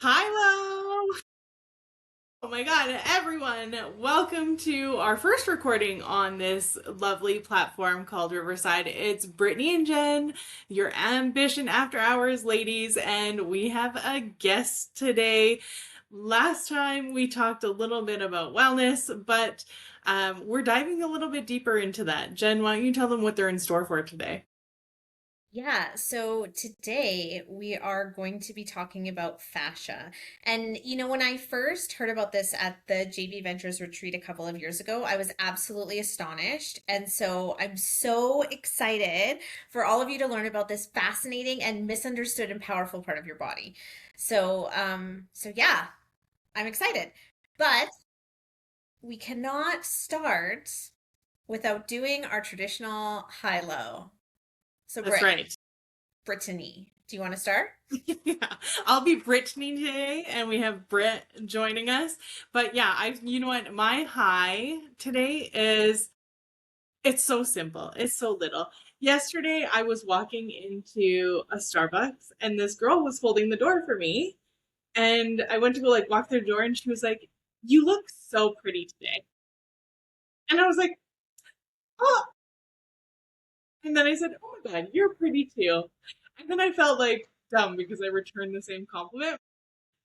Hello! Oh my God, everyone, welcome to our first recording on this lovely platform called Riverside. It's Brittany and Jen, your Ambition After Hours ladies, and we have a guest today. Last time we talked a little bit about wellness, but we're diving a little bit deeper into that. Jen, why don't you tell them what they're in store for today? Yeah, so today we are going to be talking about fascia. And when I first heard about this at the JB Ventures retreat a couple of years ago, I was absolutely astonished. And so I'm so excited for all of you to learn about this fascinating and misunderstood and powerful part of your body. So yeah, I'm excited. But we cannot start without doing our traditional high-low. So That's right. Brittany, do you want to start? Yeah, I'll be Brittany today, and we have Britt joining us. But yeah, you know what? My high today is it's so simple. It's so little. Yesterday, I was walking into a Starbucks, and this girl was holding the door for me, and I went to go like walk through the door, and she was like, "You look so pretty today," and I was like, "Oh," and then I said, "Oh my God, you're pretty too," and then I felt like dumb because I returned the same compliment.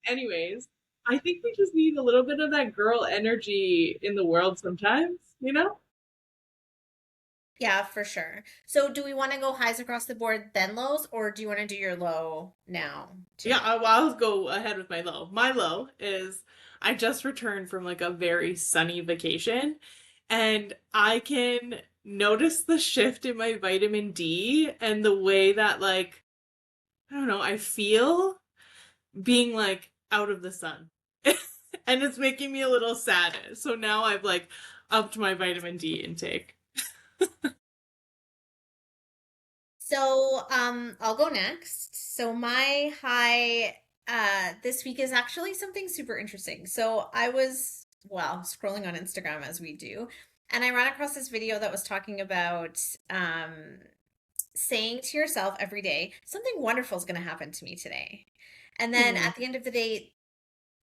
Anyways, I think we just need a little bit of that girl energy in the world sometimes, you know? Yeah, for sure. So do we want to go highs across the board, then lows, or do you want to do your low now Yeah, too? I'll go ahead with my low. My low is I just returned from like a very sunny vacation, and I can notice the shift in my vitamin D and the way that, like, I don't know, I feel being like out of the sun. And it's making me a little sad. So now I've like upped my vitamin D intake. I'll go next. So my high this week is actually something super interesting. So I was, well, scrolling on Instagram as we do, and I ran across this video that was talking about saying to yourself every day, something wonderful is going to happen to me today. And then Hmm. at the end of the day,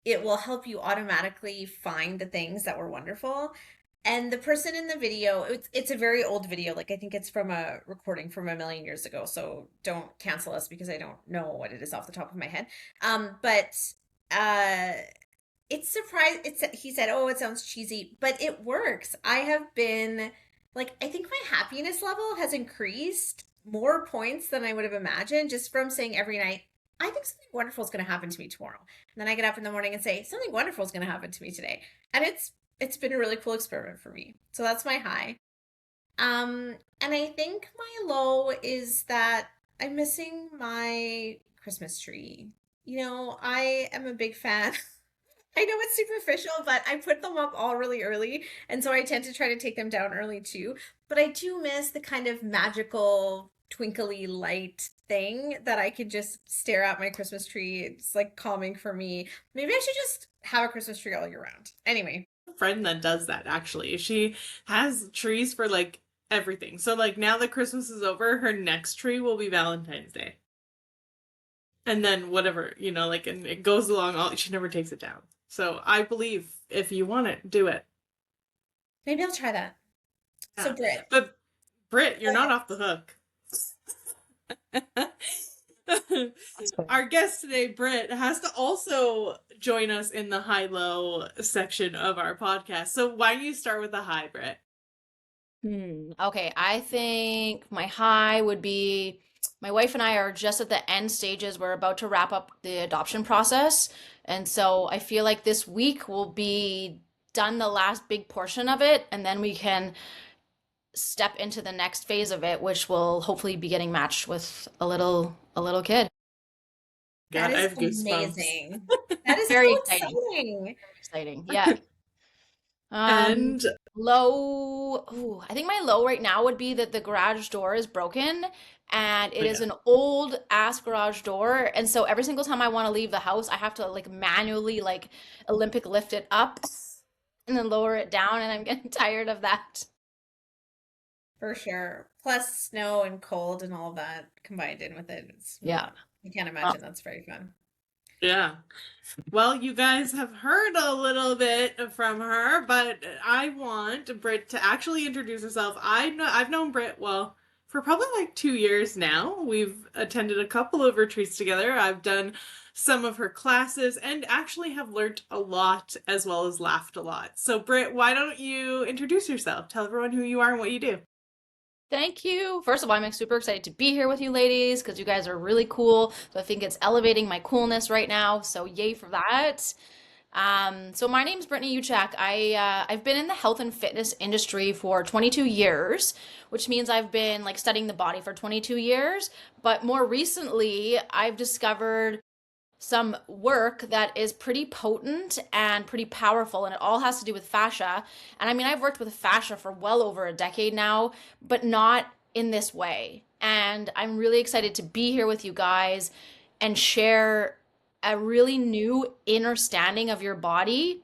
it will help you automatically find the things that were wonderful. And the person in the video, it's a very old video. Like I think it's from a recording from a million years ago. So don't cancel us because I don't know what it is off the top of my head. But uh it's surprised it's he said, "Oh, it sounds cheesy, but it works." I have been like I think my happiness level has increased more points than I would have imagined just from saying every night, "I think something wonderful is going to happen to me tomorrow." And then I get up in the morning and say, "Something wonderful is going to happen to me today." And it's been a really cool experiment for me. So that's my high. And I think my low is that I'm missing my Christmas tree. I am a big fan. I know it's superficial, but I put them up all really early, and so I tend to try to take them down early too. But I do miss the kind of magical, twinkly light thing that I could just stare at my Christmas tree. It's like calming for me. Maybe I should just have a Christmas tree all year round. Anyway, Friend that does that actually. She has trees for like everything. So like now that Christmas is over, her next tree will be Valentine's Day. And then whatever, like and it goes along all she never takes it down. So I believe if you want it, do it. maybe I'll try that. So, Yeah. Britt, But Britt, you're go not ahead. off the hook. Our guest today, Britt, has to also join us in the high low section of our podcast. So why don't you start with the high, Britt? Okay, I think my high would be my wife and I are just at the end stages. We're about to wrap up the adoption process. And so I feel like this week will be done the last big portion of it, and then we can step into the next phase of it, which will hopefully be getting matched with a little kid. That God, I is have goosebumps. amazing. That is Very so exciting. exciting. Very exciting. Yeah. Um, And low, ooh, I think my low right now would be that the garage door is broken and oh it is yeah. an old ass garage door. And so every single time I want to leave the house, I have to like manually like Olympic lift it up and then lower it down. And I'm getting tired of that. For sure. Plus snow and cold and all of that combined in with it. Yeah. I can't Uh, imagine that's very fun. Yeah. Well, you guys have heard a little bit from her, but I want Britt to actually introduce herself. I've known Britt, well, for probably like 2 years now. We've attended a couple of retreats together. I've done some of her classes and actually have learned a lot as well as laughed a lot. So, Britt, why don't you introduce yourself? Tell everyone who you are and what you do. Thank you. First of all, I'm super excited to be here with you ladies because you guys are really cool. So I think it's elevating my coolness right now. So yay for that. So my name's Brittany Uchach. I've been in the health and fitness industry for 22 years, which means I've been like studying the body for 22 years. But more recently, I've discovered some work that is pretty potent and pretty powerful, and it all has to do with fascia. And I mean, I've worked with fascia for well over a decade now, but not in this way. And I'm really excited to be here with you guys and share a really new understanding of your body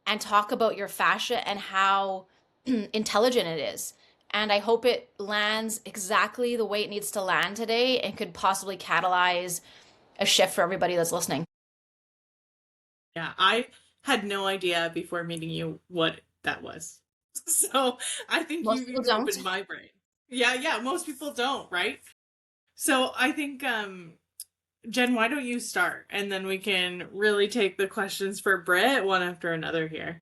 and talk about your fascia and how intelligent it is. And I hope it lands exactly the way it needs to land today and could possibly catalyze a shift for everybody that's listening. Yeah, I had no idea before meeting you what that was. So I think Most you've people even don't. opened my brain. Yeah, yeah, most people don't, right? So I think, Jen, why don't you start? And then we can really take the questions for Britt one after another here.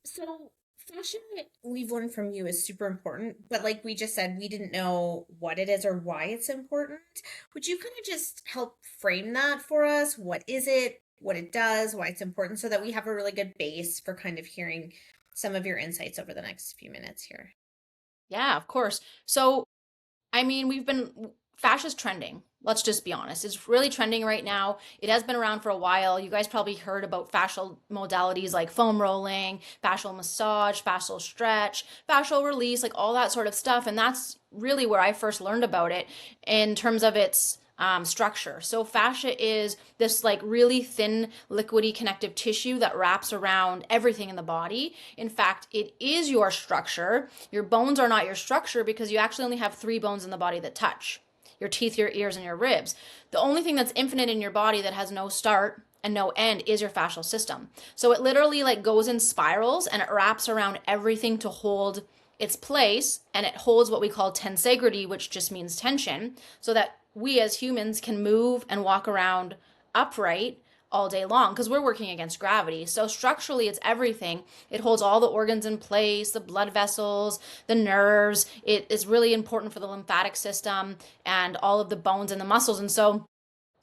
So, fashion, we've learned from you is super important, but like we just said, we didn't know what it is or why it's important. Would you kind of just help frame that for us? What is it? What it does? Why it's important, so that we have a really good base for kind of hearing some of your insights over the next few minutes here. Yeah, of course. So, I mean, fascia's trending. Let's just be honest. It's really trending right now. It has been around for a while. You guys probably heard about fascial modalities like foam rolling, fascial massage, fascial stretch, fascial release, like all that sort of stuff. And that's really where I first learned about it in terms of its structure. So fascia is this like really thin, liquidy connective tissue that wraps around everything in the body. In fact, it is your structure. Your bones are not your structure because you actually only have 3 bones in the body that touch: your teeth, your ears, and your ribs. The only thing that's infinite in your body that has no start and no end is your fascial system. So it literally like goes in spirals and it wraps around everything to hold its place, and it holds what we call tensegrity, which just means tension, so that we as humans can move and walk around upright all day long because we're working against gravity. So structurally, it's everything. It holds all the organs in place, the blood vessels, the nerves. It is really important for the lymphatic system and all of the bones and the muscles. And so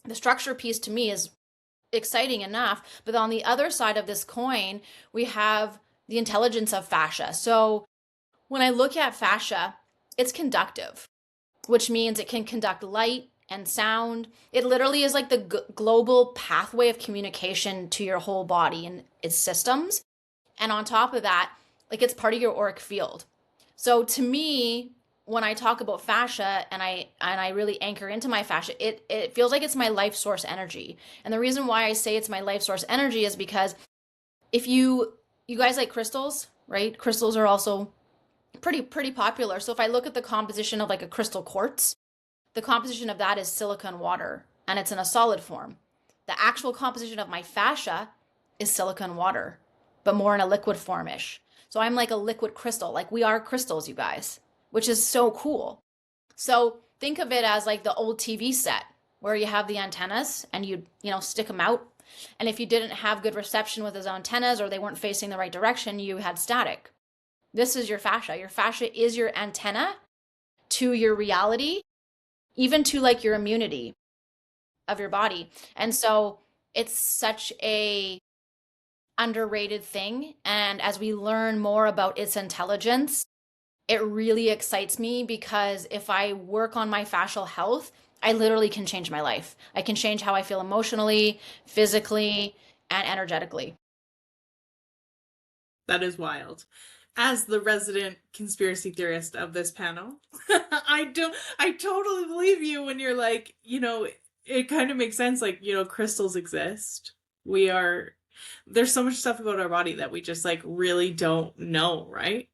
the structure piece to me is exciting enough. But on the other side of this coin, we have the intelligence of fascia. So when I look at fascia, it's conductive, which means it can conduct light and sound. It literally is like the global pathway of communication to your whole body and its systems. And on top of that, like it's part of your auric field. So to me, when I talk about fascia and I really anchor into my fascia, it feels like it's my life source energy. And the reason why I say it's my life source energy is because if you guys like crystals, right? Crystals are also pretty popular. So if I look at the composition of like a crystal quartz, the composition of that is silicon water and it's in a solid form. The actual composition of my fascia is silicon water, but more in a liquid formish. So I'm like a liquid crystal. Like we are crystals, you guys, which is so cool. So think of it as like the old TV set where you have the antennas and you stick them out. And if you didn't have good reception with those antennas or they weren't facing the right direction, you had static. This is your fascia. Your fascia is your antenna to your reality, even to like your immunity of your body. And so it's such a underrated thing. And as we learn more about its intelligence, it really excites me because if I work on my fascial health, I literally can change my life. I can change how I feel emotionally, physically, and energetically. That is wild. As the resident conspiracy theorist of this panel, I totally believe you when you're like, it kind of makes sense. Like, crystals exist. We are, there's so much stuff about our body that we just like really don't know, right?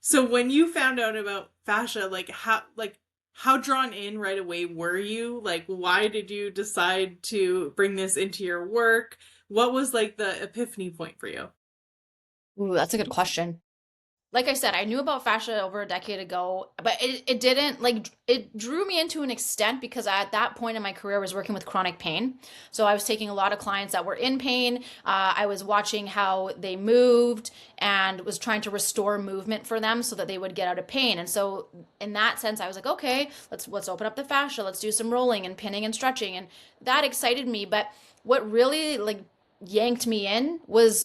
So when you found out about fascia, like how drawn in right away were you? Like, why did you decide to bring this into your work? What was like the epiphany point for you? Ooh, that's a good question. Like I said, I knew about fascia over a decade ago, but it didn't like it drew me into an extent because at that point in my career I was working with chronic pain. So I was taking a lot of clients that were in pain. I was watching how they moved and was trying to restore movement for them so that they would get out of pain. And so in that sense, I was like, okay, let's open up the fascia, let's do some rolling and pinning and stretching, and that excited me. But what really like yanked me in was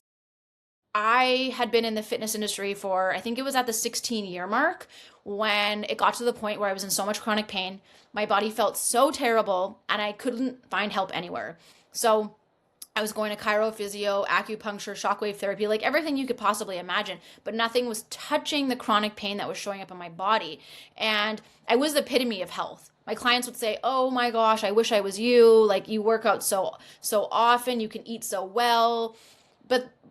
I had been in the fitness industry for, I think it was at the 16-year mark when it got to the point where I was in so much chronic pain. My body felt so terrible and I couldn't find help anywhere. So I was going to chiro, physio, acupuncture, shockwave therapy, like everything you could possibly imagine, but nothing was touching the chronic pain that was showing up in my body. And I was the epitome of health. My clients would say, "Oh my gosh, I wish I was you. Like you work out so often, you can eat so well."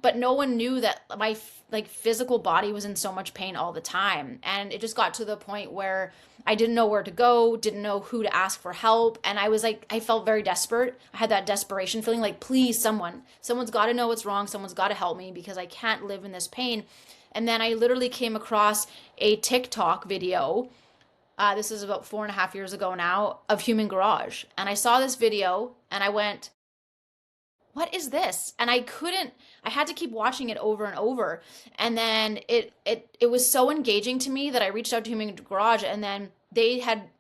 But no one knew that my like physical body was in so much pain all the time, and it just got to the point where I didn't know where to go, didn't know who to ask for help, and I was like, I felt very desperate. I had that desperation feeling like, please, someone's got to know what's wrong, someone's got to help me because I can't live in this pain. And then I literally came across a TikTok video. This is about 4.5 years ago now, of Human Garage, and I saw this video and I went, what is this? And I had to keep watching it over and over. And then it was so engaging to me that I reached out to Human Garage, and then they had,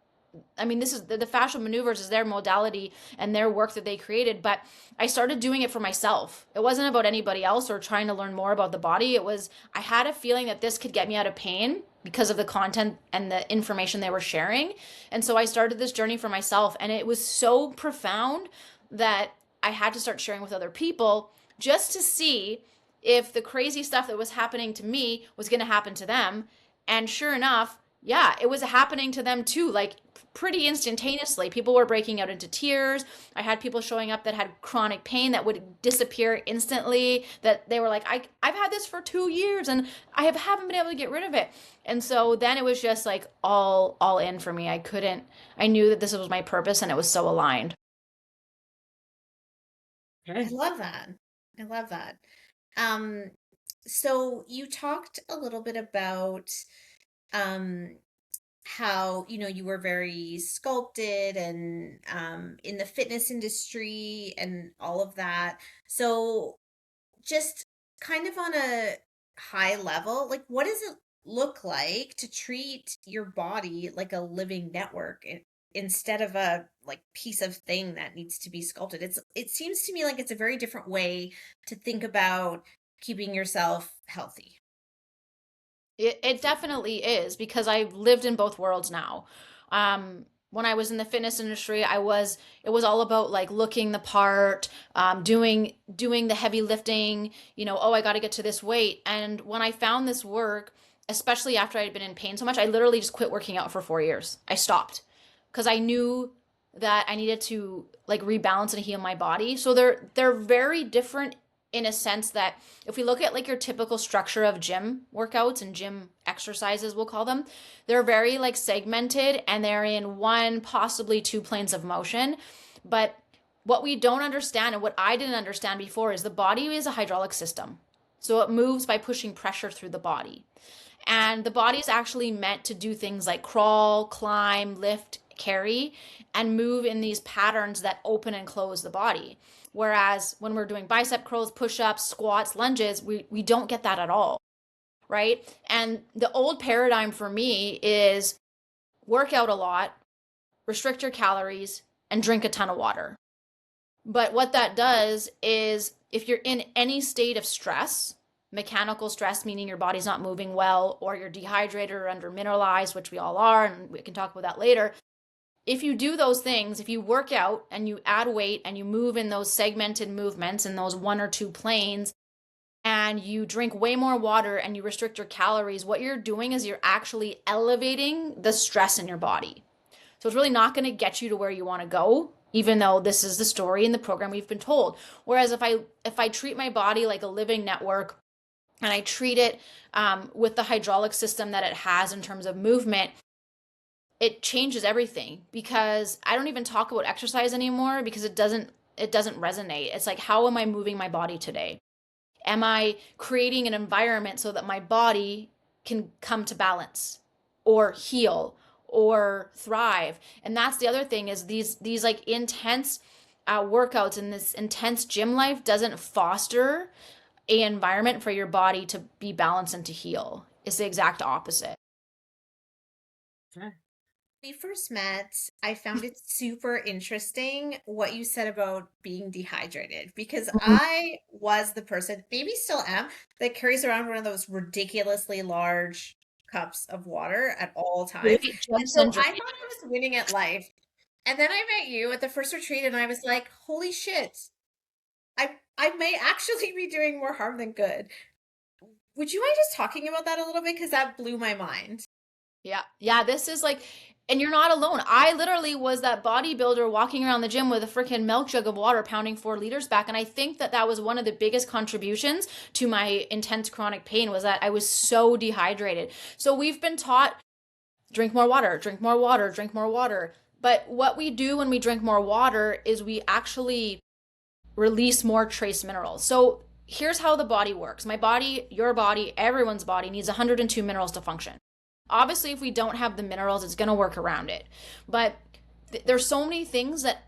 I mean, this is the fascial maneuvers is their modality and their work that they created, but I started doing it for myself. It wasn't about anybody else or trying to learn more about the body. It was, I had a feeling that this could get me out of pain because of the content and the information they were sharing. And so I started this journey for myself, and it was so profound that I had to start sharing with other people just to see if the crazy stuff that was happening to me was going to happen to them. And sure enough, yeah, it was happening to them too, like pretty instantaneously. People were breaking out into tears. I had people showing up that had chronic pain that would disappear instantly, that they were like, I've had this for 2 years and haven't been able to get rid of it. And so then it was just like all in for me. I knew that this was my purpose and it was so aligned. I love that. I love that. Um, so you talked a little bit about um how, you were very sculpted and in the fitness industry and all of that. So just kind of on a high level, like what does it look like to treat your body like a living network instead of a like piece of thing that needs to be sculpted? It seems to me like it's a very different way to think about keeping yourself healthy. It definitely is because I've lived in both worlds now. When I was in the fitness industry, it was all about like looking the part, doing the heavy lifting, oh, I got to get to this weight. And when I found this work, especially after I'd been in pain so much, I literally just quit working out for 4 years. I stopped because I knew that I needed to like rebalance and heal my body. So they're very different in a sense that if we look at like your typical structure of gym workouts and gym exercises, we'll call them, they're very like segmented and they're in one, possibly two planes of motion. But what we don't understand and what I didn't understand before is the body is a hydraulic system. So it moves by pushing pressure through the body. And the body is actually meant to do things like crawl, climb, lift, carry, and move in these patterns that open and close the body. Whereas when we're doing bicep curls, push-ups, squats, lunges, we don't get that at all, right? And the old paradigm for me is work out a lot, restrict your calories, and drink a ton of water. But what that does is if you're in any state of stress, mechanical stress, meaning your body's not moving well, or you're dehydrated or under mineralized, which we all are, and we can talk about that later. If you do those things, if you work out and you add weight and you move in those segmented movements in those one or two planes, and you drink way more water and you restrict your calories, what you're doing is you're actually elevating the stress in your body. So it's really not going to get you to where you want to go, even though this is the story in the program we've been told. Whereas if I treat my body like a living network and I treat it with the hydraulic system that it has in terms of movement, it changes everything, because I don't even talk about exercise anymore because it doesn't resonate. It's like, how am I moving my body today? Am I creating an environment so that my body can come to balance or heal or thrive? And that's the other thing, is these like intense workouts and this intense gym life doesn't foster a environment for your body to be balanced and to heal. It's the exact opposite. Okay. We first met, I found it super interesting what you said about being dehydrated, because I was the person, maybe still am, that carries around one of those ridiculously large cups of water at all times. Great gym And so I syndrome. thought I was winning at life. And then I met you at the first retreat and I was like, holy shit, I may actually be doing more harm than good. Would you mind just talking about that a little bit? Because that blew my mind. Yeah. Yeah. This is like, and you're not alone. I literally was that bodybuilder walking around the gym with a freaking milk jug of water, pounding 4 liters back. And I think that that was one of the biggest contributions to my intense chronic pain, was that I was so dehydrated. So we've been taught, drink more water, drink more water, drink more water. But what we do when we drink more water is we actually release more trace minerals. So here's how the body works. My body, your body, everyone's body needs 102 minerals to function. Obviously, if we don't have the minerals, it's going to work around it. But there's so many things that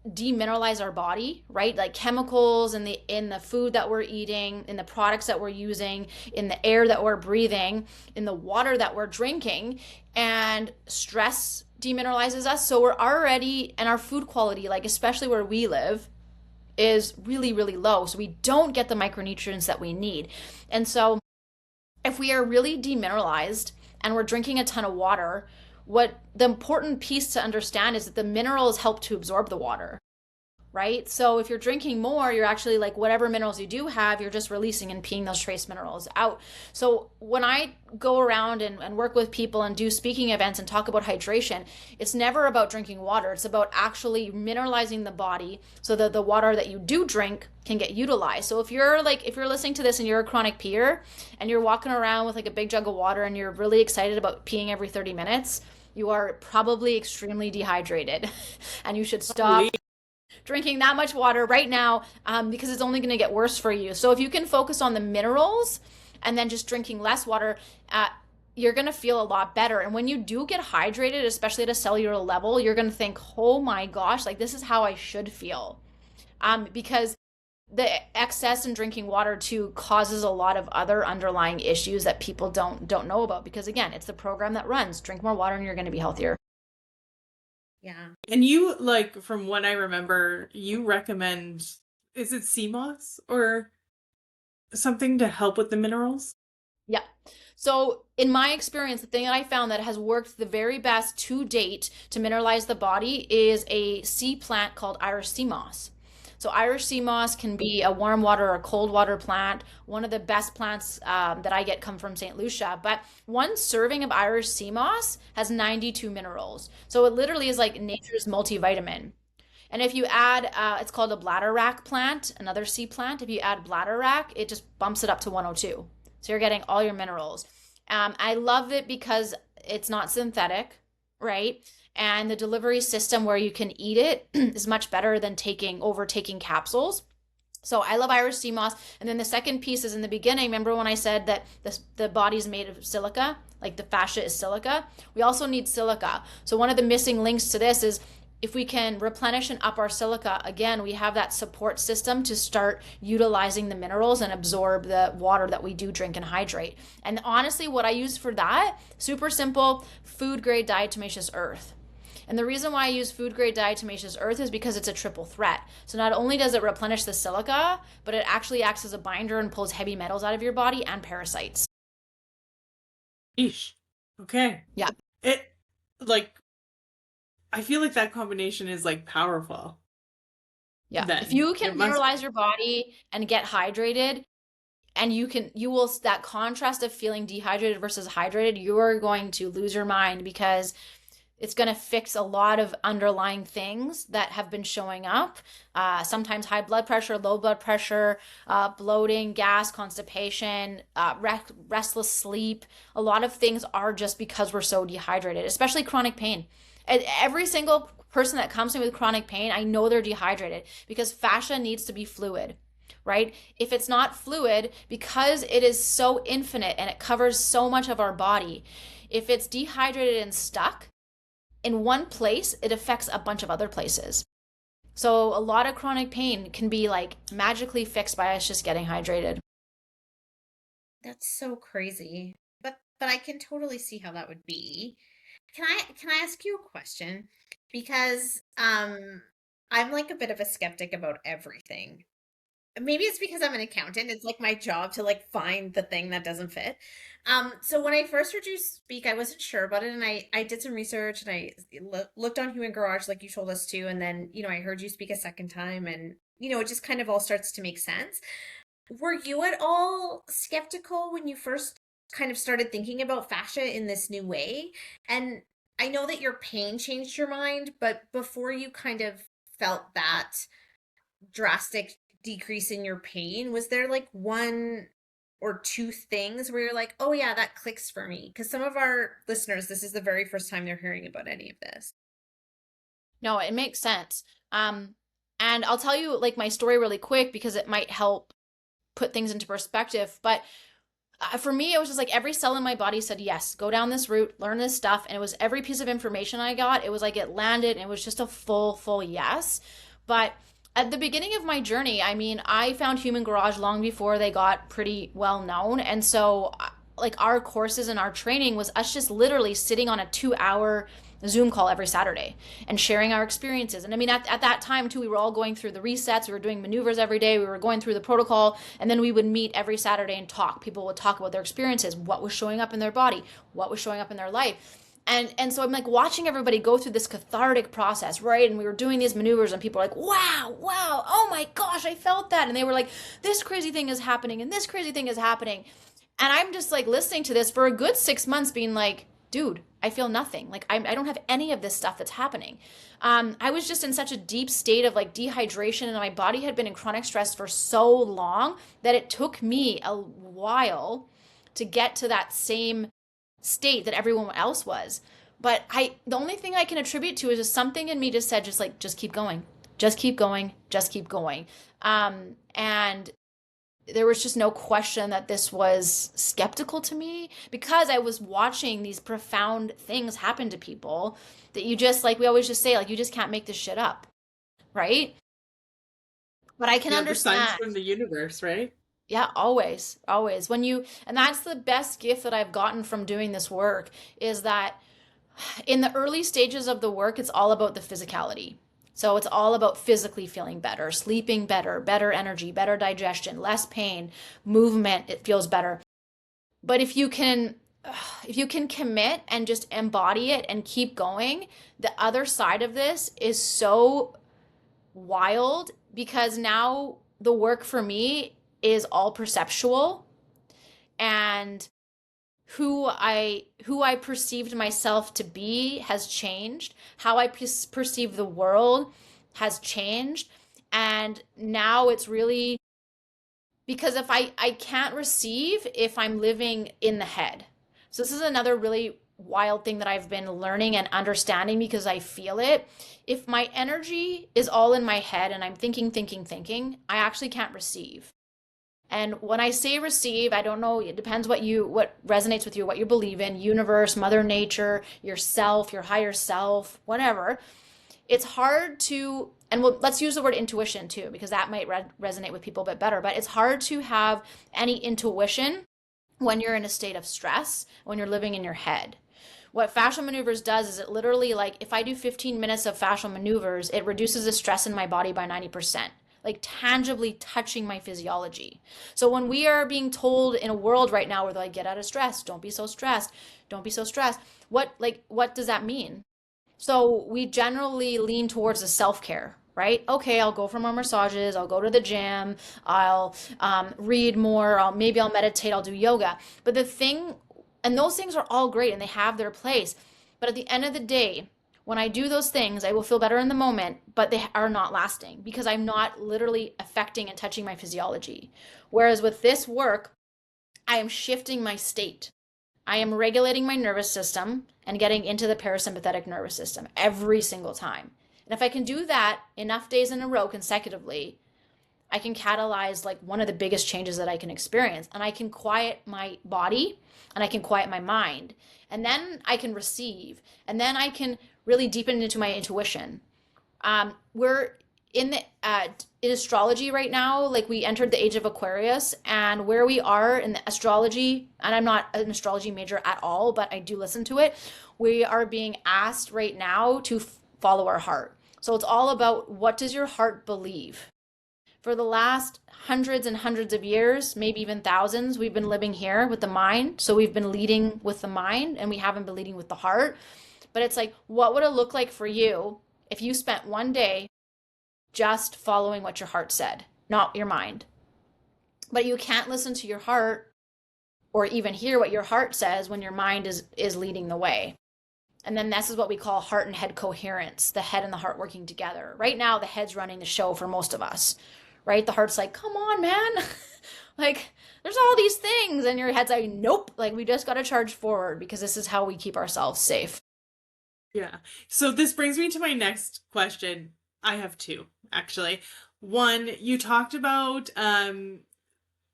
demineralize our body, right? Like chemicals in the food that we're eating, in the products that we're using, in the air that we're breathing, in the water that we're drinking, and stress demineralizes us. So we're already, and our food quality, like especially where we live, is really, really low. So we don't get the micronutrients that we need. And so if we are really demineralized and we're drinking a ton of water, what the important piece to understand is that the minerals help to absorb the water, right? So if you're drinking more, you're actually, like, whatever minerals you do have, you're just releasing and peeing those trace minerals out. So when I go around and work with people and do speaking events and talk about hydration, it's never about drinking water. It's about actually mineralizing the body so that the water that you do drink can get utilized. So if you're listening to this and you're a chronic peer and you're walking around with like a big jug of water and you're really excited about peeing every 30 minutes, you are probably extremely dehydrated and you should stop drinking that much water right now, because it's only going to get worse for you. So if you can focus on the minerals and then just drinking less water, you're going to feel a lot better. And when you do get hydrated, especially at a cellular level, you're going to think, oh my gosh, like this is how I should feel. Because the excess in drinking water too causes a lot of other underlying issues that people don't know about, because again, it's the program that runs, drink more water and you're going to be healthier. Yeah. And you, like, from what I remember, you recommend, is it sea moss or something to help with the minerals? Yeah. So in my experience, the thing that I found that has worked the very best to date to mineralize the body is a sea plant called Irish sea moss. So Irish sea moss can be a warm water or a cold water plant. One of the best plants that I get come from St. Lucia. But one serving of Irish sea moss has 92 minerals. So it literally is like nature's multivitamin. And if you add, it's called a bladderwrack plant, another sea plant. If you add bladderwrack, it just bumps it up to 102. So you're getting all your minerals. I love it because it's not synthetic, right? And the delivery system where you can eat it is much better than taking capsules. So I love Irish sea moss. And then the second piece is in the beginning. Remember when I said that the body's made of silica, like the fascia is silica? We also need silica. So one of the missing links to this is if we can replenish and up our silica, again, we have that support system to start utilizing the minerals and absorb the water that we do drink and hydrate. And honestly, what I use for that, super simple, food grade diatomaceous earth. And the reason why I use food grade diatomaceous earth is because it's a triple threat. So not only does it replenish the silica, but it actually acts as a binder and pulls heavy metals out of your body and parasites. Eesh. Okay. Yeah. It, like, I feel like that combination is like powerful. Yeah. Then If you can it must. mineralize your body and get hydrated, and you will, that contrast of feeling dehydrated versus hydrated, you're going to lose your mind, because It's going to fix a lot of underlying things that have been showing up. Sometimes high blood pressure, low blood pressure, bloating, gas, constipation, restless sleep. A lot of things are just because we're so dehydrated, especially chronic pain. And every single person that comes to me with chronic pain, I know they're dehydrated because fascia needs to be fluid, right? If it's not fluid, because it is so infinite and it covers so much of our body, if it's dehydrated and stuck in one place, it affects a bunch of other places. So a lot of chronic pain can be like magically fixed by us just getting hydrated. That's so crazy. But I can totally see how that would be. Can I ask you a question? Because I'm like a bit of a skeptic about everything. Maybe it's because I'm an accountant. It's like my job to like find the thing that doesn't fit. So when I first heard you speak, I wasn't sure about it, and I did some research and I looked on Human Garage like you told us to, and then I heard you speak a second time, and it just kind of all starts to make sense. Were you at all skeptical when you first kind of started thinking about fascia in this new way? And I know that your pain changed your mind, but before you kind of felt that drastic decrease in your pain, was there like one or two things where you're like, oh yeah, that clicks for me? Because some of our listeners, this is the very first time they're hearing about any of this. No, it makes sense. And I'll tell you like my story really quick because it might help put things into perspective. But for me, it was just like every cell in my body said, yes, go down this route, learn this stuff. And it was every piece of information I got, it was like it landed and it was just a full yes. But at the beginning of my journey, I mean, I found Human Garage long before they got pretty well known. And so, like, our courses and our training was us just literally sitting on a 2 hour Zoom call every Saturday and sharing our experiences. And I mean, at that time, too, we were all going through the resets. We were doing maneuvers every day. We were going through the protocol. And then we would meet every Saturday and talk. People would talk about their experiences, what was showing up in their body, what was showing up in their life. And so I'm like watching everybody go through this cathartic process, right? And we were doing these maneuvers and people were like, wow, oh my gosh, I felt that. And they were like, this crazy thing is happening and this crazy thing is happening. And I'm just like listening to this for a good 6 months being like, dude, I feel nothing. Like I don't have any of this stuff that's happening. I was just in such a deep state of like dehydration and my body had been in chronic stress for so long that it took me a while to get to that same state that everyone else was. But the only thing I can attribute to is just something in me just said, just keep going, just keep going, just keep going. And there was just no question that this was skeptical to me because I was watching these profound things happen to people that you just, like we always just say, like, you just can't make this shit up, right? But I can Yeah, the signs understand. from the universe, right? Yeah, always, always. And that's the best gift that I've gotten from doing this work is that in the early stages of the work, it's all about the physicality. So it's all about physically feeling better, sleeping better, better energy, better digestion, less pain, movement, it feels better. But if you can commit and just embody it and keep going, the other side of this is so wild because now the work for me is all perceptual and who I perceived myself to be has changed. How I perceive the world has changed. And now it's really because if I can't receive if I'm living in the head. So this is another really wild thing that I've been learning and understanding because I feel it. If my energy is all in my head and I'm thinking, I actually can't receive. And when I say receive, I don't know, it depends what resonates with you, what you believe in, universe, mother nature, yourself, your higher self, whatever. It's hard to, and let's use the word intuition too, because that might resonate with people a bit better, but it's hard to have any intuition when you're in a state of stress, when you're living in your head. What fascial maneuvers does is it literally, like, if I do 15 minutes of fascial maneuvers, it reduces the stress in my body by 90%, like tangibly touching my physiology. So when we are being told in a world right now where they're like, get out of stress, don't be so stressed, don't be so stressed, what does that mean? So we generally lean towards the self-care, right? Okay, I'll go for more massages, I'll go to the gym, I'll read more, maybe I'll meditate, I'll do yoga. But the thing, and those things are all great and they have their place. But at the end of the day, when I do those things, I will feel better in the moment, but they are not lasting because I'm not literally affecting and touching my physiology. Whereas with this work, I am shifting my state. I am regulating my nervous system and getting into the parasympathetic nervous system every single time. And if I can do that enough days in a row consecutively, I can catalyze like one of the biggest changes that I can experience. And I can quiet my body and I can quiet my mind. And then I can receive. And then I can really deepen into my intuition. We're in the in astrology right now, like we entered the age of Aquarius, and where we are in the astrology, and I'm not an astrology major at all, but I do listen to it. We are being asked right now to follow our heart. So it's all about, what does your heart believe? For the last hundreds and hundreds of years, maybe even thousands, we've been living here with the mind. So we've been leading with the mind and we haven't been leading with the heart. But it's like, what would it look like for you if you spent one day just following what your heart said, not your mind? But you can't listen to your heart or even hear what your heart says when your mind is leading the way. And then this is what we call heart and head coherence, the head and the heart working together. Right now, the head's running the show for most of us, right? The heart's like, come on, man. Like, there's all these things. And your head's like, nope, like we just got to charge forward because this is how we keep ourselves safe. Yeah. So this brings me to my next question. I have two, actually. One, you talked about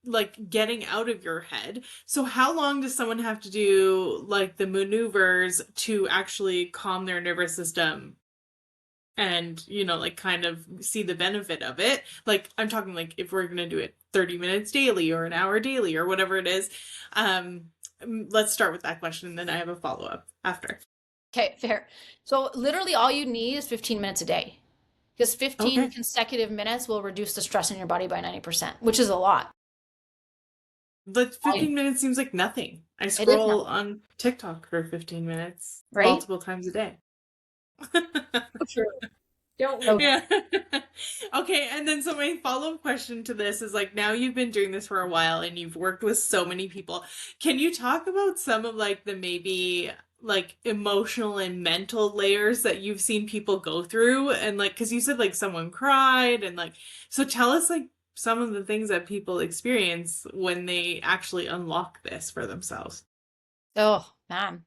like getting out of your head. So how long does someone have to do like the maneuvers to actually calm their nervous system and, like kind of see the benefit of it? Like I'm talking like if we're going to do it 30 minutes daily or an hour daily or whatever it is. Let's start with that question and then I have a follow-up after. Okay, fair. So literally all you need is 15 minutes a day, because 15 consecutive minutes will reduce the stress in your body by 90%, which is a lot. But 15 minutes seems like nothing. I scroll on TikTok for 15 minutes multiple times a day. True. Don't Yeah. Okay, and then so my follow-up question to this is like, now you've been doing this for a while and you've worked with so many people. Can you talk about some of like the maybe like emotional and mental layers that you've seen people go through? And like, because you said like someone cried and like, so tell us like some of the things that people experience when they actually unlock this for themselves. Oh, man.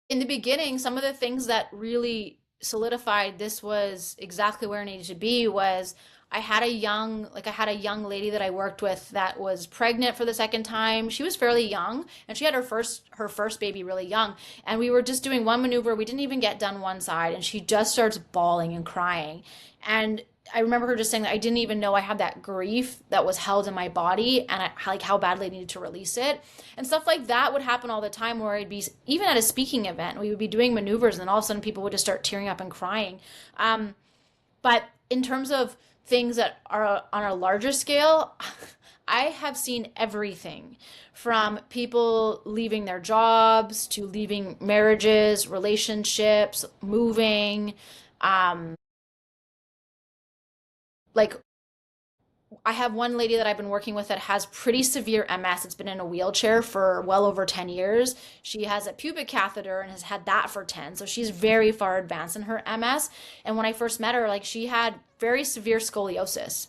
In the beginning, some of the things that really solidified this was exactly where I needed to be was I had a young lady that I worked with that was pregnant for the second time. She was fairly young and she had her first baby really young. And we were just doing one maneuver. We didn't even get done one side and she just starts bawling and crying. And I remember her just saying that I didn't even know I had that grief that was held in my body and like how badly I needed to release it. And stuff like that would happen all the time where I'd be, even at a speaking event, we would be doing maneuvers and then all of a sudden people would just start tearing up and crying. But in terms of things that are on a larger scale, I have seen everything from people leaving their jobs to leaving marriages, relationships, moving, like I have one lady that I've been working with that has pretty severe MS. It's been in a wheelchair for well over 10 years. She has a pubic catheter and has had that for 10. So she's very far advanced in her MS. And when I first met her, like she had very severe scoliosis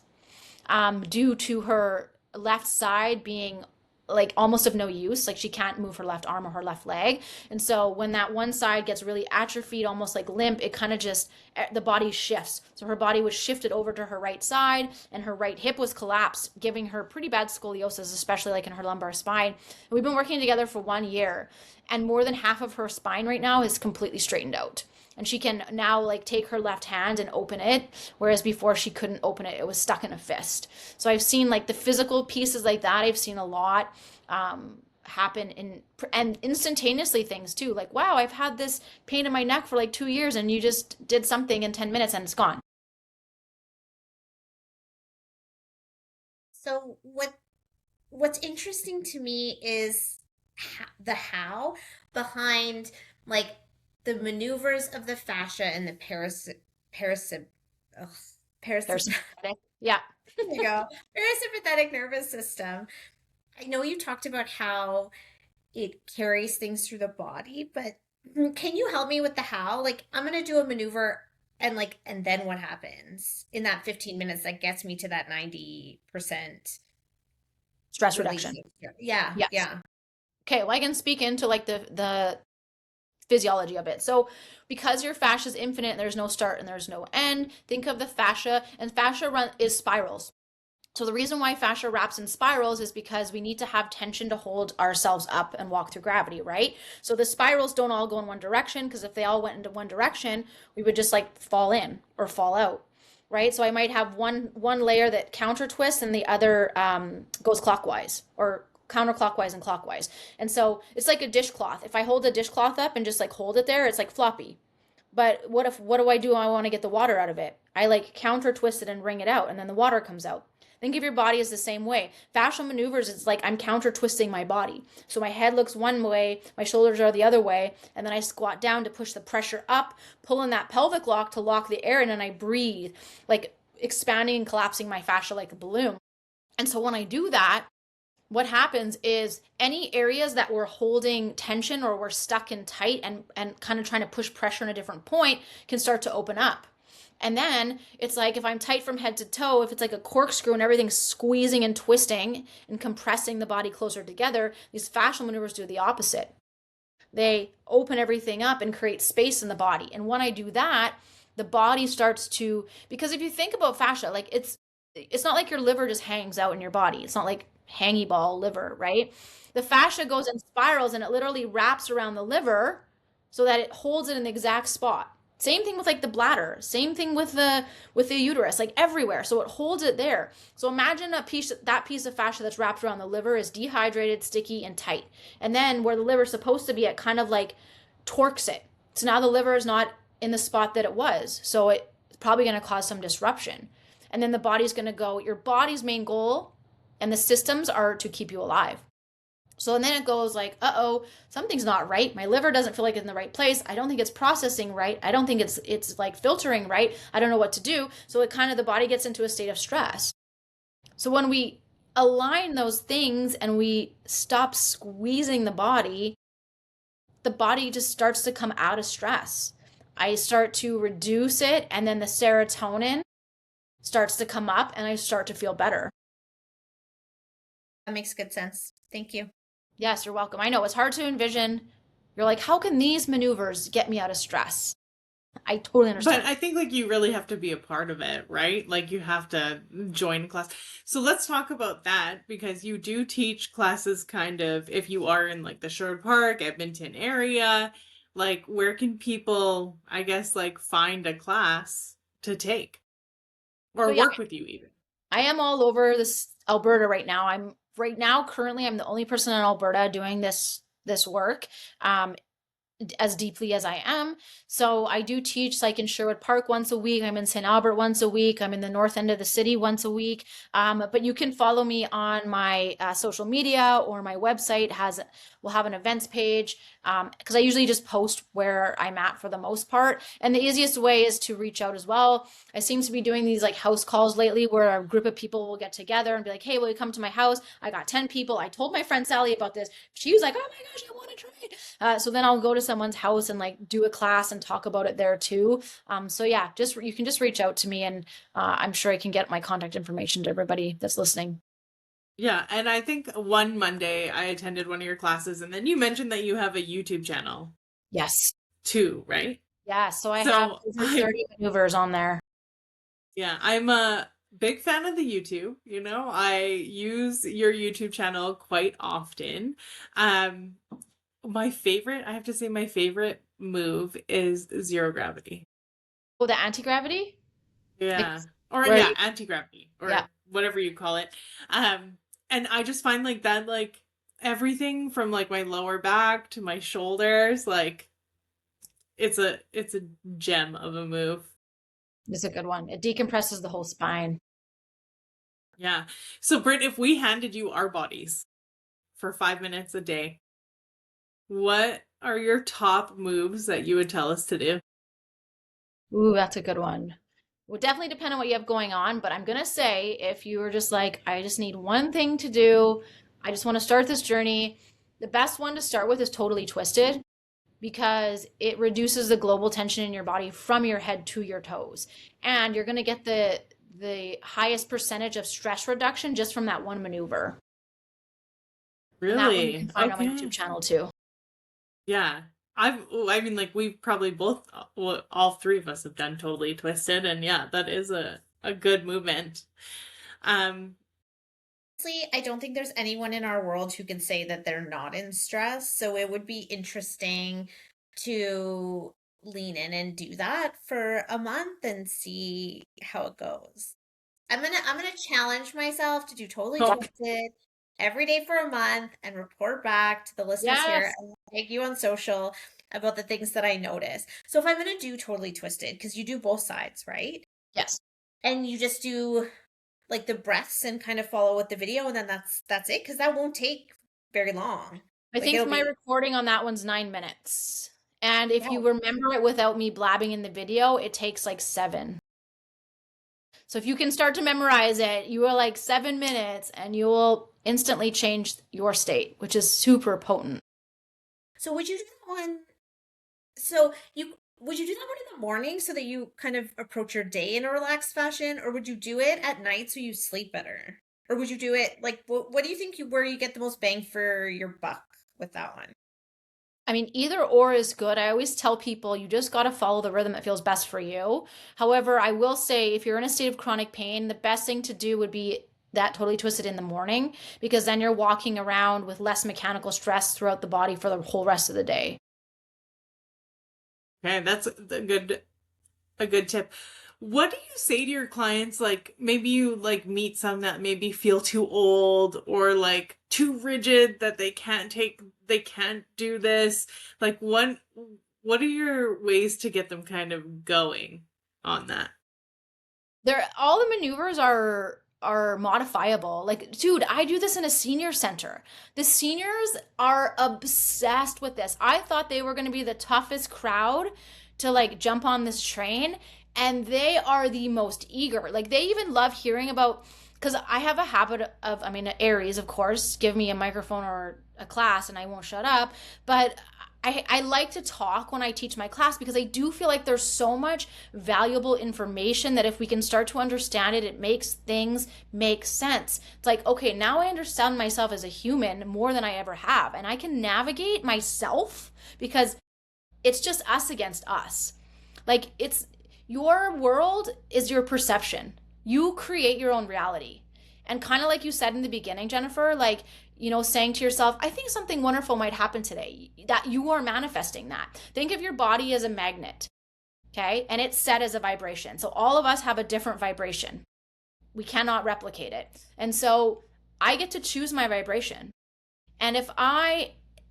due to her left side being like almost of no use. Like she can't move her left arm or her left leg. And so when that one side gets really atrophied, almost like limp, it kind of just, the body shifts. So her body was shifted over to her right side and her right hip was collapsed, giving her pretty bad scoliosis, especially like in her lumbar spine. And we've been working together for 1 year and more than half of her spine right now is completely straightened out. And she can now like take her left hand and open it, whereas before she couldn't open it. It was stuck in a fist. So I've seen like the physical pieces like that. I've seen a lot happen and instantaneously things too. Like, wow, I've had this pain in my neck for like 2 years and you just did something in 10 minutes and it's gone. So what's interesting to me is the how behind like the maneuvers of the fascia and the parasympathetic. Yeah. There you go. Parasympathetic nervous system. I know you talked about how it carries things through the body, but can you help me with the how? Like, I'm gonna do a maneuver and and then what happens in that 15 minutes that gets me to that 90% Stress release? reduction. Yeah, Yes. yeah. Okay, well, I can speak into like the physiology of it. So because your fascia is infinite, there's no start and there's no end. Think of the fascia, and fascia run is spirals. So the reason why fascia wraps in spirals is because we need to have tension to hold ourselves up and walk through gravity, right? So the spirals don't all go in one direction, because if they all went into one direction, we would just like fall in or fall out, right? So I might have one layer that counter twists and the other goes clockwise, or counterclockwise and clockwise. And so it's like a dishcloth. If I hold a dishcloth up and just like hold it there, it's like floppy. But what do I do when I want to get the water out of it? I like counter twist it and wring it out, and then the water comes out. Think of your body as the same way. Fascial maneuvers, it's like I'm counter twisting my body. So my head looks one way, my shoulders are the other way, and then I squat down to push the pressure up, pull in that pelvic lock to lock the air in, and I breathe, like expanding and collapsing my fascia like a balloon. And so when I do that, what happens is any areas that we're holding tension or we're stuck in tight and kind of trying to push pressure in a different point can start to open up. And then it's like if I'm tight from head to toe, if it's like a corkscrew and everything's squeezing and twisting and compressing the body closer together, these fascial maneuvers do the opposite. They open everything up and create space in the body. And when I do that, the body starts to, because if you think about fascia, like it's not like your liver just hangs out in your body. It's not like hangy ball liver, right? The fascia goes in spirals and it literally wraps around the liver so that it holds it in the exact spot. Same thing with like the bladder, same thing with the uterus, like everywhere. So it holds it there. So imagine that piece of fascia that's wrapped around the liver is dehydrated, sticky, and tight. And then where the liver is supposed to be, it kind of like torques it. So now the liver is not in the spot that it was. So it's probably going to cause some disruption. And then the body's going to go, your body's main goal and the systems are to keep you alive. So and then it goes like, uh-oh, something's not right. My liver doesn't feel like it's in the right place. I don't think it's processing right. I don't think it's like filtering right. I don't know what to do. So it kind of, the body gets into a state of stress. So when we align those things and we stop squeezing the body just starts to come out of stress. I start to reduce it, and then the serotonin starts to come up and I start to feel better. That makes good sense. Thank you. Yes, you're welcome. I know it's hard to envision. You're like, how can these maneuvers get me out of stress? I totally understand. But I think like you really have to be a part of it, right? Like you have to join class. So let's talk about that, because you do teach classes kind of, if you are in like the Sherwood Park, Edmonton area, like where can people, I guess, like find a class to take So or yeah, work with you even? I am all over this Alberta right now. Currently I'm the only person in Alberta doing this work. As deeply as I am. So I do teach like in Sherwood Park once a week. I'm in St. Albert once a week. I'm in the north end of the city once a week. But you can follow me on my social media, or my website will have an events page, because I usually just post where I'm at for the most part. And the easiest way is to reach out as well. I seem to be doing these like house calls lately where a group of people will get together and be like, hey, will you come to my house? I got 10 people. I told my friend Sally about this. She was like, oh my gosh, I want to try it. So then I'll go to someone's house and like do a class and talk about it there too. So yeah, you can just reach out to me, and I'm sure I can get my contact information to everybody that's listening. Yeah, and I think one Monday I attended one of your classes, and then you mentioned that you have a YouTube channel Yes. too, right? Yeah. So I have So over 30 maneuvers on there. yeah, I'm a big fan of the YouTube. I use your YouTube channel quite often. Um, I have to say, my favorite move is zero gravity. Oh, the anti-gravity? Like Yeah. Or where yeah, you, anti-gravity yeah. or whatever you call it. And I just find like that, like everything from like my lower back to my shoulders, like it's a gem of a move. It's a good one. It decompresses the whole spine. Yeah. So Britt, if we handed you our bodies for 5 minutes a day, what are your top moves that you would tell us to do? Ooh, that's a good one. Would definitely depend on what you have going on, but I'm gonna say if you were just like, I just need one thing to do, I just want to start this journey, The best one to start with is Totally Twisted because it reduces the global tension in your body from your head to your toes. And you're going to get the highest percentage of stress reduction just from that one maneuver. And that one you can Really? find on my YouTube Okay. channel too. Yeah. I mean, like, we've probably both, well, all three of us have done Totally Twisted, and yeah, that is a good movement. Um, Honestly, I don't think there's anyone in our world who can say that they're not in stress. So it would be interesting to lean in and do that for a month and see how it goes. I'm gonna challenge myself to do Totally Oh, Twisted every day for a month and report back to the listeners here yes. and tag you on social about the things that I notice. So if I'm gonna do Totally Twisted, because you do both sides, right? Yes. And you just do like the breaths and kind of follow with the video, and then that's it, because that won't take very long. I Like think it'll my be recording on that one's 9 minutes. And if you oh, remember it without me blabbing in the video, it takes like 7. So if you can start to memorize it, you are like 7 minutes and you will instantly change your state, which is super potent. so would you do that one? So you would you do that one in the morning so that you kind of approach your day in a relaxed fashion, or would you do it at night so you sleep better? Or would you do it like what do you think where you get the most bang for your buck with that one? I mean, either or is good. I always tell people you just got to follow the rhythm that feels best for you. However, I will say if you're in a state of chronic pain, the best thing to do would be that Totally Twisted in the morning because then you're walking around with less mechanical stress throughout the body for the whole rest of the day. okay, that's a good tip. What do you say to your clients? Like, maybe you like meet some that maybe feel too old or like too rigid that they can't do this. Like, what are your ways to get them kind of going on that? They're all the maneuvers are modifiable. Like, dude, I do this in a senior center. The seniors are obsessed with this. I thought they were going to be the toughest crowd to like jump on this train, and they are the most eager. Like, they even love hearing about because I have a habit of, I mean, Aries, of course, give me a microphone or a class and I won't shut up. But I like to talk when I teach my class because I do feel like there's so much valuable information that if we can start to understand it, it makes things make sense. It's like, okay, now I understand myself as a human more than I ever have, and I can navigate myself because it's just us against us. Like, it's your world is your perception. You create your own reality. And kind of like you said in the beginning, Jennifer, like, saying to yourself, I think something wonderful might happen today, that you are manifesting that. Think of your body as a magnet, okay? And it's set as a vibration. So all of us have a different vibration. We cannot replicate it. And so I get to choose my vibration. And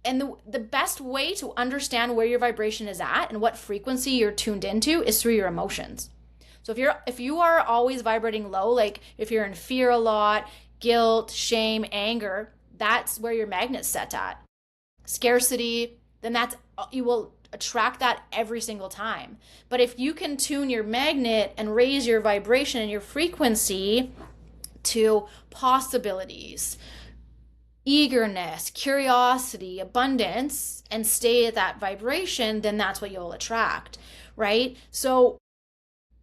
the best way to understand where your vibration is at and what frequency you're tuned into is through your emotions. So if you are always vibrating low, like if you're in fear a lot, guilt, shame, anger, that's where your magnet's set at. Scarcity, then you will attract that every single time. But if you can tune your magnet and raise your vibration and your frequency to possibilities, eagerness, curiosity, abundance, and stay at that vibration, then that's what you'll attract, right? So,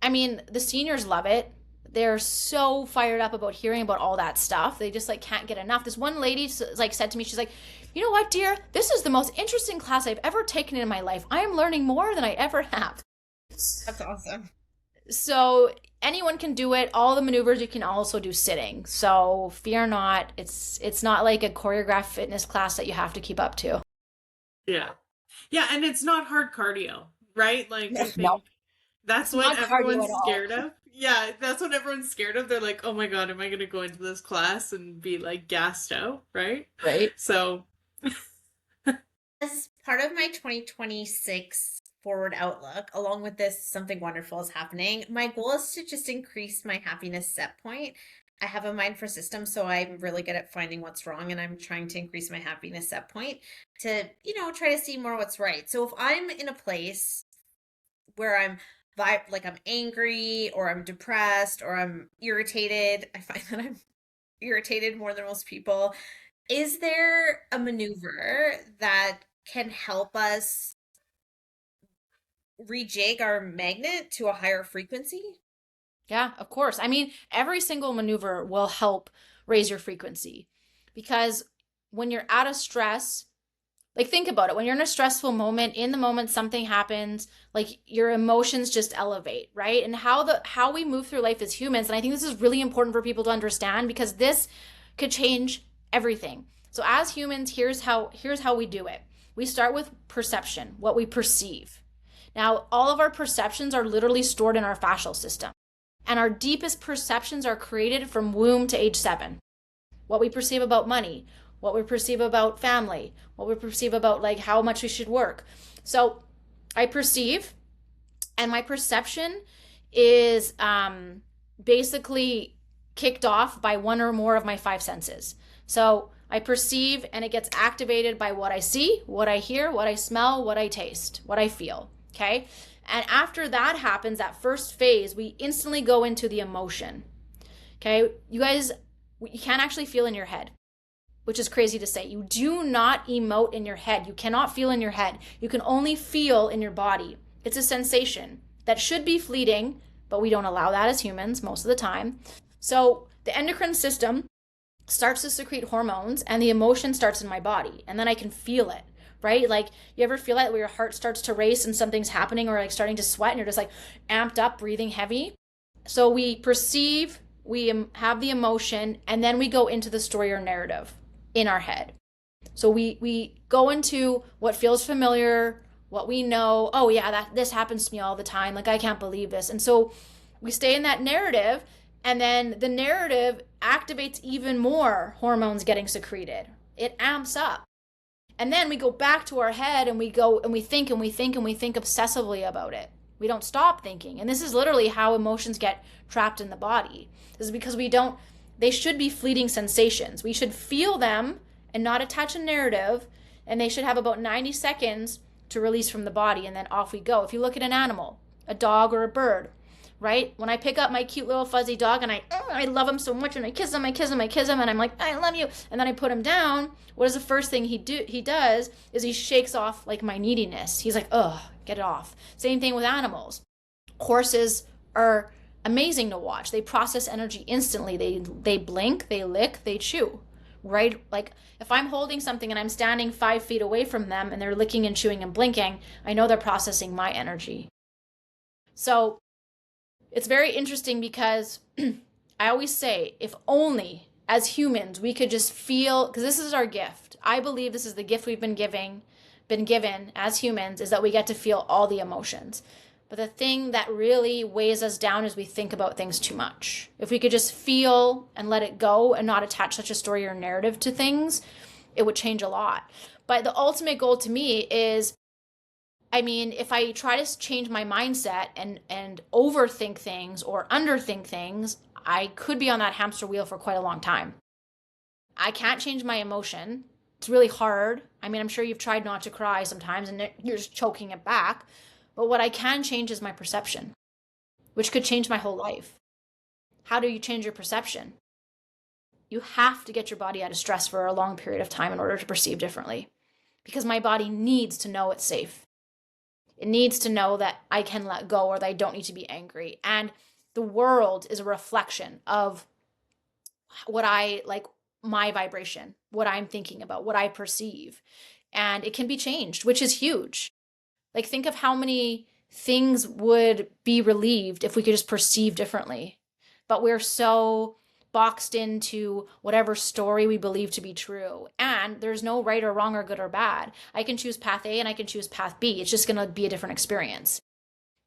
I mean, the seniors love it. They're so fired up about hearing about all that stuff. They just like can't get enough. This one lady like said to me, she's like, "You know what, dear? This is the most interesting class I've ever taken in my life. I am learning more than I ever have." That's awesome. So anyone can do it. All the maneuvers you can also do sitting. So fear not. It's not like a choreographed fitness class that you have to keep up to. Yeah. Yeah, and it's not hard cardio, right? Like, I No, think that's it's what not cardio everyone's at all. scared of. Yeah, that's what everyone's scared of. They're like, "Oh my God, am I going to go into this class and be like gassed out?" Right? Right? So, As part of my 2026 forward outlook, along with this, something wonderful is happening. My goal is to just increase my happiness set point. I have a mind for systems, so I'm really good at finding what's wrong, and I'm trying to increase my happiness set point to, try to see more what's right. So if I'm in a place where like I'm angry or I'm depressed or I'm irritated, I find that I'm irritated more than most people. Is there a maneuver that can help us rejig our magnet to a higher frequency? Yeah, of course. I mean, every single maneuver will help raise your frequency because when you're out of stress, like think about it. When you're in a stressful moment, in the moment something happens, like your emotions just elevate, right? And how we move through life as humans, and I think this is really important for people to understand because this could change everything. So as humans, here's how we do it. We start with perception, what we perceive. Now, all of our perceptions are literally stored in our fascial system. And our deepest perceptions are created from womb to age 7. What we perceive about money, what we perceive about family, what we perceive about like how much we should work. So I perceive, and my perception is basically kicked off by one or more of my 5 senses. So I perceive and it gets activated by what I see, what I hear, what I smell, what I taste, what I feel. Okay. And after that happens, that first phase, we instantly go into the emotion. Okay. You guys, you can't actually feel in your head, which is crazy to say. You do not emote in your head. You cannot feel in your head. You can only feel in your body. It's a sensation that should be fleeting, but we don't allow that as humans most of the time. So the endocrine system starts to secrete hormones and the emotion starts in my body and then I can feel it, right? Like you ever feel that where your heart starts to race and something's happening or like starting to sweat and you're just like amped up, breathing heavy. So we perceive, we have the emotion, and then we go into the story or narrative in our head. So we go into what feels familiar, what we know. Oh yeah, that this happens to me all the time. Like I can't believe this. And so we stay in that narrative and then the narrative activates even more hormones getting secreted. It amps up. And then we go back to our head and we go and we think and we think and we think obsessively about it. We don't stop thinking. And this is literally how emotions get trapped in the body. This is because they should be fleeting sensations. We should feel them and not attach a narrative. And they should have about 90 seconds to release from the body. And then off we go. If you look at an animal, a dog or a bird, right? When I pick up my cute little fuzzy dog and I love him so much and I kiss him, and I'm like, I love you. And then I put him down. What is the first thing he does is he shakes off like my neediness. He's like, ugh, get it off. Same thing with animals. Horses are amazing to watch. They process energy instantly. They blink, they lick, they chew, right? Like if I'm holding something and I'm standing 5 feet away from them and they're licking and chewing and blinking, I know they're processing my energy. So it's very interesting because I always say, if only as humans we could just feel, because this is our gift. I believe this is the gift we've been given as humans, is that we get to feel all the emotions. But the thing that really weighs us down is we think about things too much. If we could just feel and let it go and not attach such a story or narrative to things, it would change a lot. But the ultimate goal to me is, I mean, if I try to change my mindset and overthink things or underthink things, I could be on that hamster wheel for quite a long time. I can't change my emotion. It's really hard. I mean, I'm sure you've tried not to cry sometimes and you're just choking it back. But what I can change is my perception, which could change my whole life. How do you change your perception? You have to get your body out of stress for a long period of time in order to perceive differently. Because my body needs to know it's safe. It needs to know that I can let go or that I don't need to be angry. And the world is a reflection of what I like, my vibration, what I'm thinking about, what I perceive. And it can be changed, which is huge. Like, think of how many things would be relieved if we could just perceive differently. But we're so boxed into whatever story we believe to be true. And there's no right or wrong or good or bad. I can choose path A and I can choose path B. It's just going to be a different experience.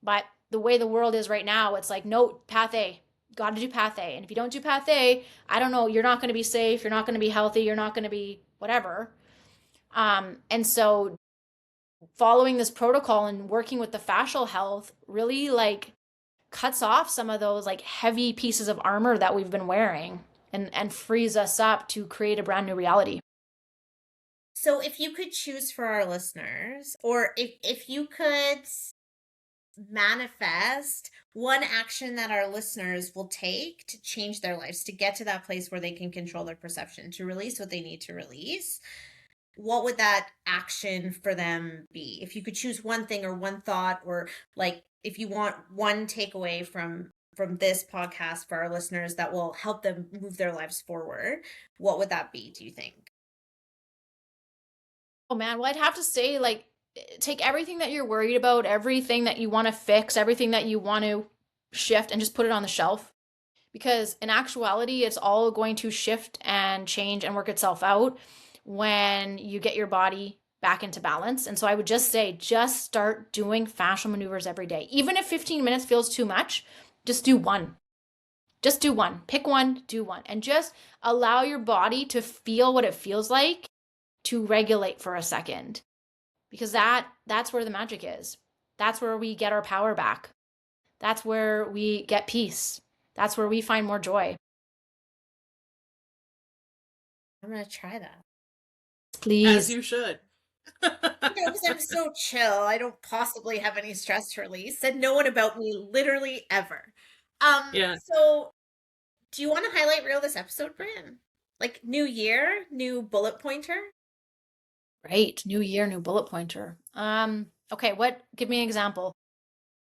But the way the world is right now, it's like, no, path A. Got to do path A. And if you don't do path A, I don't know, you're not going to be safe. You're not going to be healthy. You're not going to be whatever. And so following this protocol and working with the fascial health really like cuts off some of those like heavy pieces of armor that we've been wearing and frees us up to create a brand new reality. So if you could choose for our listeners, or if you could manifest one action that our listeners will take to change their lives, to get to that place where they can control their perception, to release what they need to release, what would that action for them be? If you could choose one thing or one thought, or like if you want one takeaway from this podcast for our listeners that will help them move their lives forward, what would that be, do you think? Oh man, well, I'd have to say, like, take everything that you're worried about, everything that you want to fix, everything that you want to shift, and just put it on the shelf. Because in actuality, it's all going to shift and change and work itself out when you get your body back into balance. And so I would just say, just start doing fascial maneuvers every day. Even if 15 minutes feels too much, just do one. Just do one. Pick one, do one. And just allow your body to feel what it feels like to regulate for a second. Because that's where the magic is. That's where we get our power back. That's where we get peace. That's where we find more joy. I'm going to try that. Please. As you should. Because I'm so chill. I don't possibly have any stress to release. Said no one about me literally ever. Yeah. So do you want to highlight reel this episode, Brian? Like new year, new bullet pointer? Right. New year, new bullet pointer. Okay, give me an example.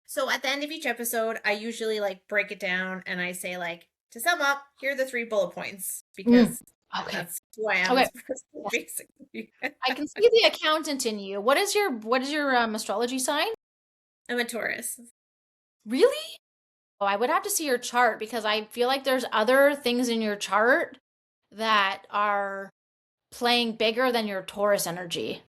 So at the end of each episode, I usually like break it down and I say like, to sum up, here are the 3 bullet points, because Okay. that's who I am Okay. as a person, basically. I can see the accountant in you. What is your astrology sign? I'm a Taurus. Really? Oh, I would have to see your chart, because I feel like there's other things in your chart that are playing bigger than your Taurus energy.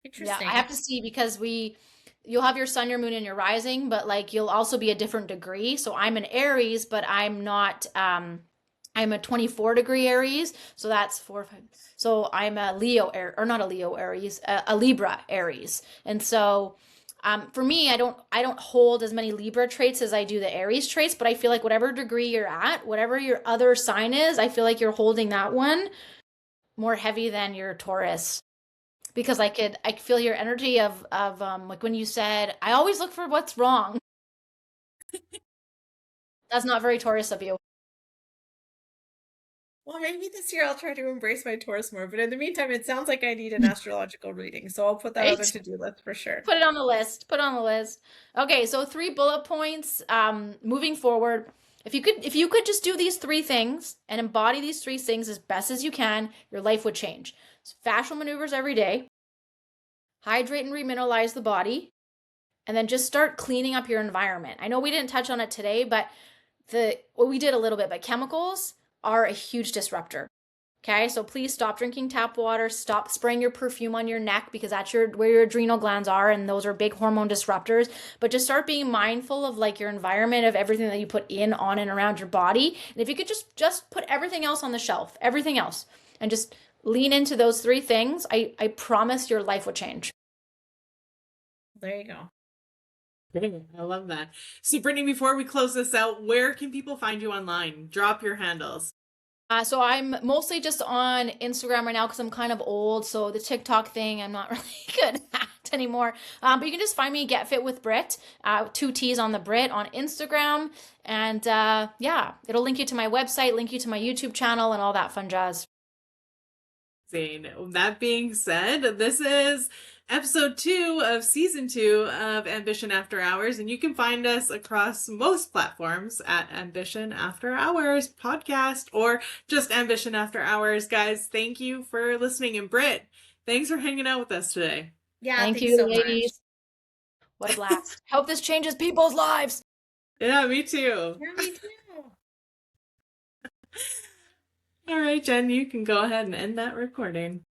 Interesting. Yeah, I have to see, because you'll have your sun, your moon, and your rising, but like you'll also be a different degree. So I'm an Aries, but I'm not I'm a 24-degree Aries, so that's 4, 5. So I'm a Leo, or not a Leo Aries, a Libra Aries. And so for me, I don't hold as many Libra traits as I do the Aries traits, but I feel like whatever degree you're at, whatever your other sign is, I feel like you're holding that one more heavy than your Taurus. Because I feel your energy of like when you said, I always look for what's wrong. That's not very Taurus of you. Well, maybe this year I'll try to embrace my Taurus more, but in the meantime, it sounds like I need an astrological reading, so I'll put that on the to-do list for sure. Put it on the list. Put it on the list. Okay, so 3 bullet points. Moving forward, if you could just do these 3 things and embody these 3 things as best as you can, your life would change. So fascial maneuvers every day. Hydrate and remineralize the body. And then just start cleaning up your environment. I know we didn't touch on it today, but we did a little bit, but chemicals are a huge disruptor. Okay, so please stop drinking tap water, stop spraying your perfume on your neck, because that's where your adrenal glands are, and those are big hormone disruptors. But just start being mindful of like your environment, of everything that you put in, on, and around your body. And if you could just put everything else on the shelf, everything else, and just lean into those 3 things, I promise your life would change. There you go. I love that. So, Brittany, before we close this out, where can people find you online? Drop your handles. So I'm mostly just on Instagram right now, because I'm kind of old. So the TikTok thing, I'm not really good at anymore. But you can just find me, Get Fit with Britt, 2 T's on the Britt, on Instagram. And yeah, it'll link you to my website, link you to my YouTube channel, and all that fun jazz. That being said, this is episode 2 of season 2 of Ambition After Hours, and you can find us across most platforms at Ambition After Hours podcast, or just Ambition After Hours. Guys, thank you for listening, and Britt, thanks for hanging out with us today. Yeah, Thank thanks you, so ladies. much. What a blast. Hope this changes people's lives. Yeah, me too. Yeah, me too. All right, Jen, you can go ahead and end that recording.